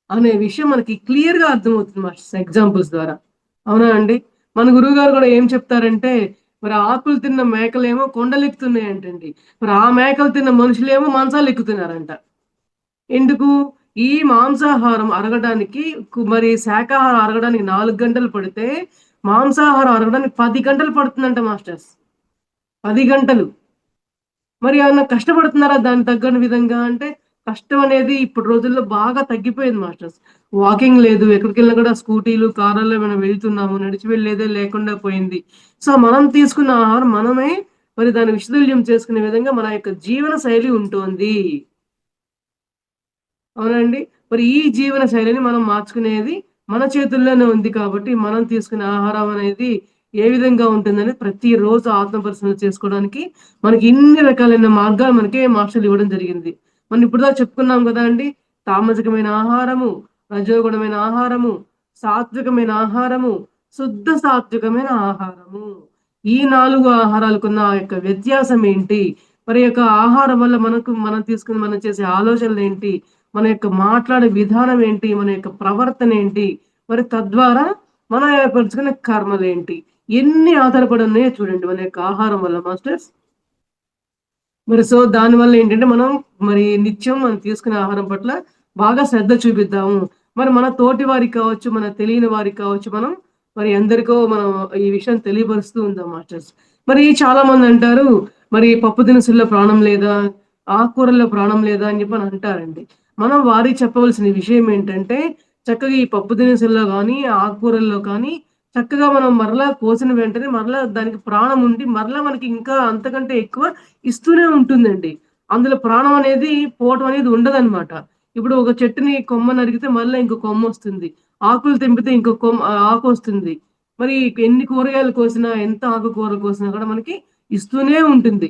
అనే విషయం మనకి క్లియర్‌గా అర్థమవుతుంది మాస్టర్స్ ఎగ్జాంపుల్స్ ద్వారా. అవునా అండి? మన గురువుగారు గూడా ఏం చెప్తారంటే, మరి ఆకులు తిన్న మేకలేమో కొండలెక్కుతున్నాయంటండి. మరి ఆ మేకలు తిన్న మనుషులేమో మంచాలెక్కుతున్నారంట. ఎందుకు? ఈ మాంసాహారం అరగడానికి మరి శాకాహారం అరగడానికి 4 గంటలు పడితే, మాంసాహారం అరగడానికి 10 గంటలు పడుతుందంట మాస్టర్స్. 10 గంటలు. మరి ఏమన్నా కష్టపడుతున్నారా దానికి తగ్గని విధంగా అంటే, కష్టం అనేది ఇప్పుడు రోజుల్లో బాగా తగ్గిపోయింది మాస్టర్స్. వాకింగ్ లేదు. ఎక్కడికెళ్ళినా కూడా స్కూటీలు, కార్‌లలో మనం వెళ్తున్నాము. నడిచి వెళ్ళేదే లేకుండా పోయింది. సో, మనం తీసుకున్న ఆహారం మనమే మరి దాన్ని విషతుల్యం చేసుకునే విధంగా మన యొక్క జీవన శైలి ఉంటోంది. అవునండి. మరి ఈ జీవన శైలిని మనం మార్చుకునేది మన చేతుల్లోనే ఉంది కాబట్టి, మనం తీసుకునే ఆహారం అనేది ఏ విధంగా ఉంటుందని ప్రతిరోజు ఆత్మ పరిశీలన చేసుకోవడానికి మనకి ఇన్ని రకాలైన మార్గాలు మనకే మాస్టర్‌లు ఇవ్వడం జరిగింది. మనం ఇప్పటిదాకా చెప్పుకున్నాం గదండీ! తామసికమైన ఆహారము, రజోగుణమైన ఆహారము, సాత్వికమైన ఆహారము, శుద్ధ సాత్వికమైన ఆహారము. ఈ 4 ఆహారాలకున్న ఆ యొక్క వ్యత్యాసం ఏంటి? మరి యొక్క ఆహారం వల్ల మనం చేసే ఆలోచనలేంటి? మన యొక్క మాట్లాడే విధానం ఏంటి? మన యొక్క ప్రవర్తన ఏంటి? మరి తద్వారా మనం ఏర్పరచుకునే కర్మలేంటి? ఎన్ని ఆధారపడి ఉన్నాయో చూడండి మన యొక్క ఆహారం వల్ల మాస్టర్స్. మరి సో దానివల్ల ఏంటంటే మనం మరి నిత్యం మనం తీసుకునే ఆహారం పట్ల బాగా శ్రద్ధ చూపిద్దాము. మరి మన తోటి వారికి కావచ్చు, మన తెలియని వారికి కావచ్చు, మనం మరి ఎందరికో మనం ఈ విషయం తెలియపరుస్తూ ఉందాం మాస్టర్స్. మరి చాలామంది అంటారు, మరి పప్పు దినుసుల్లో ప్రాణం లేదా? ఆకుకూరల్లో ప్రాణం లేదా? అని చెప్పని అంటారండి. మనం వారికి చెప్పవలసిన విషయం ఏంటంటే, చక్కగా ఈ పప్పు దినుసుల్లో గానీ, ఆకుకూరల్లో కానీ చక్కగా మనం మరలా కోసిన వెంటనే మరలా దానికి ప్రాణం ఉండి, మరలా మనకి ఇంకా అంతకంటే ఎక్కువ ఇస్తూనే ఉంటుందండి. అందులో ప్రాణం అనేది పోవటం అనేది ఉండదనమాట. ఇప్పుడు ఒక చెట్టుని కొమ్మ నరికితే మళ్ళా ఇంకో కొమ్మొస్తుంది. ఆకులు తెంపితే ఇంకో ఆకొస్తుంది. మరి ఎన్ని కూరగాయలు కోసినా, ఎంత ఆకుకూరలు కోసినా కూడా మనకి ఇస్తూనే ఉంటుంది.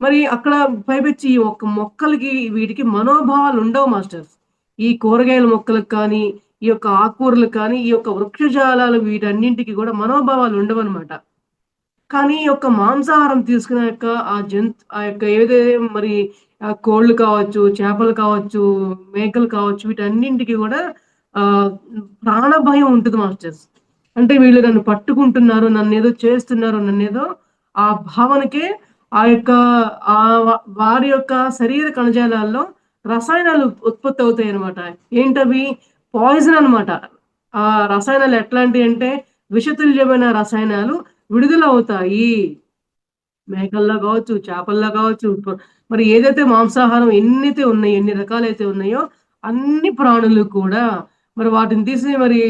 మరి అక్కడ పైపెచ్చి ఈ ఒక్క మొక్కలకి వీటికి మనోభావాలు ఉండవు మాస్టర్స్. ఈ కూరగాయల మొక్కలకు కానీ, ఈ యొక్క ఆకుకూరలకు కానీ, ఈ యొక్క వృక్షజాలాలు వీటన్నింటికి కూడా మనోభావాలు ఉండవనమాట. కానీ ఈ యొక్క మాంసాహారం తీసుకునే యొక్క ఆ యొక్క మరి కోళ్ళు కావచ్చు, చేపలు కావచ్చు, మేకలు కావచ్చు, వీటన్నింటికి గూడా ఆహ్, ప్రాణ భయం ఉంటది మాస్టర్స్. అంటే వీళ్ళు నన్ను పట్టుకుంటున్నారు, నన్నేదో చేస్తున్నారు, నన్నేదో ఆ భావనకే ఆ యొక్క వారి యొక్క శరీర కణజాలాల్లో రసాయనాలు ఉత్పత్తి అవుతాయన్నమాట. ఏంటవి? పాయిజన్ అన్నమాట. ఆ రసాయనాలు ఎట్లాంటియంటే విషతుల్యమైన రసాయనాలు విడుదలవుతాయి. మేకల్లో గావచ్చు, చేపల్లో గావచ్చు, మరి ఏదైతే మాంసాహారం ఎన్నైతే ఉన్నాయో, ఎన్ని రకాలైతే ఉన్నాయో, అన్ని ప్రాణులు కూడా మరి వాటిని తీసి మరి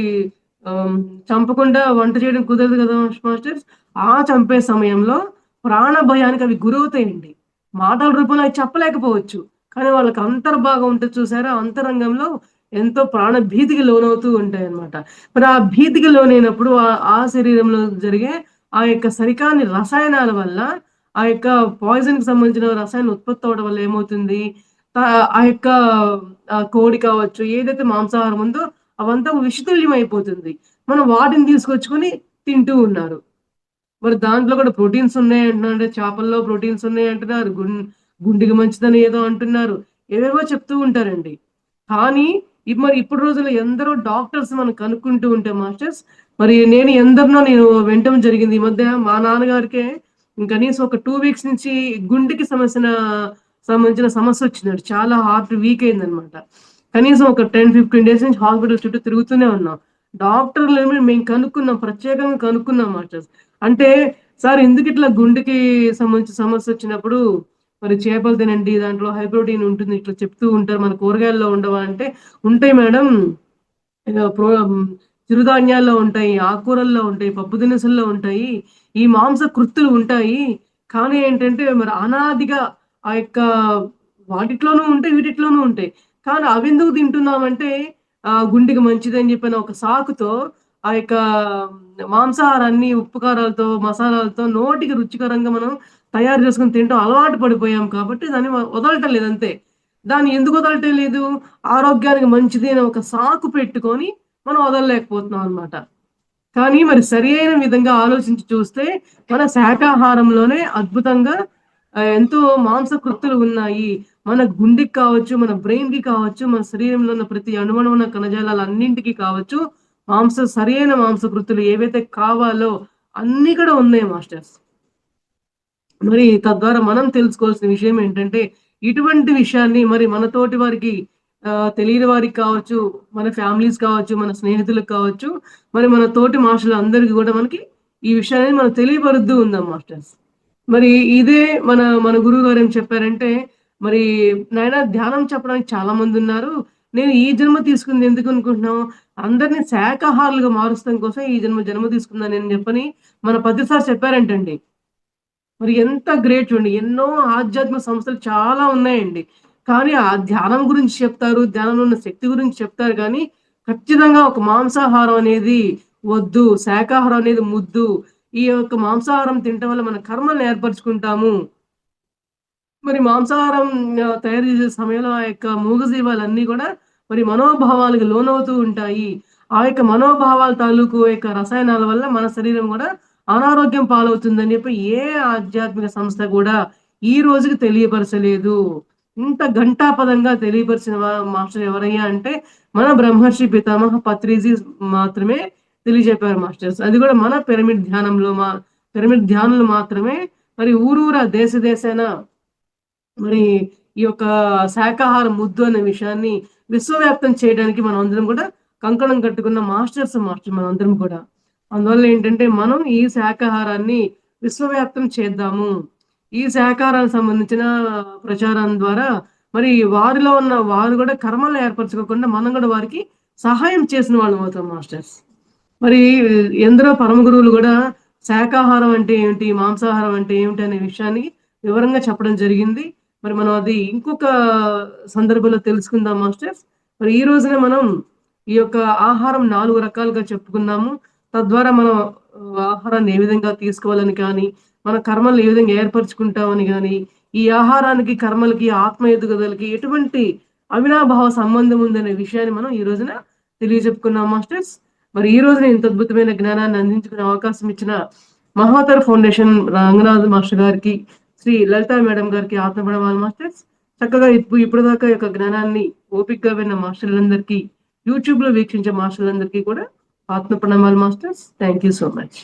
ఆహ్, చంపకుండా వంట చేయడం కుదరదు గదా మాస్టర్స్. ఆ చంపే సమయంలో ప్రాణ భయానికి అవి గురవుతాయండి. మాటల రూపంలో అవి చెప్పలేకపోవచ్చు. కానీ వాళ్ళకి అంతర్భాగం ఉంటది చూసారా? అంతరంగంలో ఎంతో ప్రాణ భీతికి లోనవుతూ ఉంటాయన్నమాట. మరి ఆ భీతికి లోనైనప్పుడు ఆ శరీరంలో జరిగే ఆ యొక్క సరికాని రసాయనాల వల్ల ఆ యొక్క పాయిజన్‌కి సంబంధించిన రసాయనం ఉత్పత్తి అవ్వడం వల్ల ఏమవుతుంది? ఆ యొక్క కోడి కావచ్చు, ఏదైతే మాంసాహారం ఉందో అవంతా విషతుల్యం అయిపోతుంది. మనం వాటిని తీసుకొచ్చుకొని తింటూ ఉన్నారు. మరి దాంట్లో కూడా ప్రోటీన్స్ ఉన్నాయంటున్నారంటే చేపల్లో ప్రోటీన్స్ ఉన్నాయంటున్నారు. గుండెకి మంచిదని ఏదో అంటున్నారు. ఏవేవో చెప్తూ ఉంటారండి. కానీ మరి ఇప్పుడు రోజుల్లో ఎందరో డాక్టర్స్ మనం కనుక్కుంటూ ఉంటే మాస్టర్స్, మరి నేను వినటం జరిగింది. ఈ మధ్య మా నాన్నగారికే కనీసం ఒక 2 వీక్స్ నుంచి గుండెకి సంబంధించిన సమస్యొచ్చిందండి. చాలా హార్ట్ వీక్ అయిందనమాట. కనీసం ఒక 10, 15 డేస్ నుంచి హాస్పిటల్ చుట్టూ తిరుగుతూనే ఉన్నాం. డాక్టర్‌లేమి మేము కనుక్కున్నాం. ప్రత్యేకంగా కనుక్కున్నాం మాస్టర్స్. అంటే సార్ ఎందుకిట్లా గుండెకి సంబంధించిన సమస్యొచ్చినప్పుడు మరి చేపలు తినండి. దాంట్లో హై ప్రోటీన్ ఉంటుంది. ఇట్లా చెప్తూ ఉంటారు. మన కూరగాయల్లో ఉండవా అంటే, ఉంటాయి మేడం. ఇగ చిరుధాన్యాల్లో ఉంటాయి, ఆకుకూరల్లో ఉంటాయి, పప్పు దినుసుల్లో ఉంటాయి. ఈ మాంసకృత్తులు ఉంటాయి. కానీ ఏంటంటే మరి అనాదిగా ఆ యొక్క వాటిట్లోనూ ఉంటాయి, వీటిట్లోనూ ఉంటాయి. కానీ అవెందుకు తింటున్నామంటే గుండెకి మంచిదని చెప్పిన ఒక సాకుతో ఆ యొక్క మాంసాహారాన్ని ఉప్పు కారాలతో, మసాలాలతో నోటికి రుచికరంగా మనం తయారు చేసుకొని తినటం అలవాటు పడిపోయాం కాబట్టి దాన్ని వదలటం లేదంతే. దాన్ని ఎందుకు వదలటం లేదు? ఆరోగ్యానికి మంచిది అని ఒక సాకు పెట్టుకొని మనం వదలలేకపోతున్నాం అన్నమాట. కానీ మరి సరియైన విధంగా ఆలోచించి చూస్తే మన శాకాహారంలోనే అద్భుతంగా ఎంతో మాంసకృత్తులు ఉన్నాయి. మన గుండెకి కావచ్చు, మన బ్రెయిన్‌కి కావచ్చు, మన శరీరంలో ఉన్న ప్రతి అణువణువున కణజాలాలన్నింటికి కావచ్చు, సరియైన మాంసకృత్తులు ఏవైతే కావాలో అన్నీ కూడా ఉన్నాయి మాస్టర్స్. మరి తద్వారా మనం తెలుసుకోవాల్సిన విషయం ఏంటంటే, ఇటువంటి విషయాన్ని మరి మన తోటి వారికి తెలియని వారికి కావచ్చు, మన ఫ్యామిలీస్ కావచ్చు, మన స్నేహితులకు కావచ్చు, మరి మన తోటి మనుషులందరికీ గూడా మనకి ఈ విషయాన్ని మనం తెలియపరుస్తూ ఉందాం మాస్టర్స్. మరి ఇదే మన గురువుగారు ఏం చెప్పారంటే, మరి నాయనా ధ్యానం చెప్పడానికి చాలా మందున్నారు. నేను ఈ జన్మ తీసుకుంది ఎందుకనుకుంటున్నావు? అందరిని శాకాహారులుగా మారుస్తాం కోసం ఈ జన్మ తీసుకున్నానని చెప్పని మన పత్రి సార్ చెప్పారంటండి. మరి ఎంత గ్రేట్ చూడండి. ఎన్నో ఆధ్యాత్మిక సంస్థలు చాలా ఉన్నాయండి. కానీ ఆ ధ్యానం గురించి చెప్తారు. ధ్యానంలో ఉన్న శక్తి గురించి చెప్తారు గానీ, ఖచ్చితంగా ఒక మాంసాహారం అనేది వద్దు. శాకాహారం అనేది ముద్దు. ఈ యొక్క మాంసాహారం తినటం వల్ల మన కర్మల్ని ఏర్పరుచుకుంటాము. మరి మాంసాహారం తయారు చేసే సమయంలో ఆ యొక్క మూగజీవాలన్నీ గూడా మరి మనోభావాలకు లోనవుతూ ఉంటాయి. ఆ యొక్క మనోభావాల తాలూకు యొక్క రసాయనాల వల్ల మన శరీరం గూడా అనారోగ్యం పాలవుతుందని చెప్పి ఏ ఆధ్యాత్మిక సంస్థ గూడా ఈ రోజుకి తెలియపరచలేదు. ఇంత ఘంటాపథంగా తెలియపరిచిన మాస్టర్ ఎవరయ్యా అంటే మన బ్రహ్మర్షి పితామహ పత్రిజీ మాత్రమే తెలియజెప్పారు మాస్టర్స్. అది గూడా మన పిరమిడ్ ధ్యానంలో పిరమిడ్ ధ్యానులు మాత్రమే మరి ఊరూరా దేశ దేశాన మరి ఈ యొక్క శాకాహార ముద్దు అనే విషయాన్ని విశ్వవ్యాప్తం చేయడానికి మనం అందరం కూడా కంకణం కట్టుకున్న మాస్టర్ మనందరం కూడా. అందువల్ల ఏంటంటే మనం ఈ శాకాహారాన్ని విశ్వవ్యాప్తం చేద్దాము. ఈ శాకాహారానికి సంబంధించిన ప్రచారం ద్వారా మరి వారిలో ఉన్న వారు కూడా కర్మలు ఏర్పరచుకోకుండా మనం కూడా వారికి సహాయం చేసిన వాళ్ళం అవుతాం మాస్టర్స్. మరి ఎందరో పరమ గురువులు కూడా శాకాహారం అంటే ఏమిటి, మాంసాహారం అంటే ఏమిటి అనే విషయాన్ని వివరంగా చెప్పడం జరిగింది. మరి మనం అది ఇంకొక సందర్భంలో తెలుసుకుందాం మాస్టర్స్. మరి ఈ రోజున మనం ఈ యొక్క ఆహారం 4 రకాలుగా చెప్పుకున్నాము. తద్వారా మనం ఆహారాన్ని ఏ విధంగా తీసుకోవాలని కానీ, మన కర్మలను ఏ విధంగా ఏర్పరచుకుంటామని గాని, ఈ ఆహారానికి, కర్మలకి, ఆత్మ ఎదుగుదలకి ఎటువంటి అవినాభావ సంబంధం ఉందనే విషయాన్ని మనం ఈ రోజున తెలియజెప్పుకున్నాం మాస్టర్స్. మరి ఈ రోజున ఇంత అద్భుతమైన జ్ఞానాన్ని అందించుకునే అవకాశం ఇచ్చిన మహాతర ఫౌండేషన్ రంగనాథ్ మాస్టర్ గారికి, శ్రీ లలితా మేడం గారికి ఆత్మప్రణామాలు మాస్టర్స్. చక్కగా ఇప్పటిదాకా యొక్క జ్ఞానాన్ని ఓపికగా విన్న మాస్టర్లందరికీ, యూట్యూబ్ లో వీక్షించే మాస్టర్లందరికీ కూడా ఆత్మప్రణామాలు masters. Thank you so much.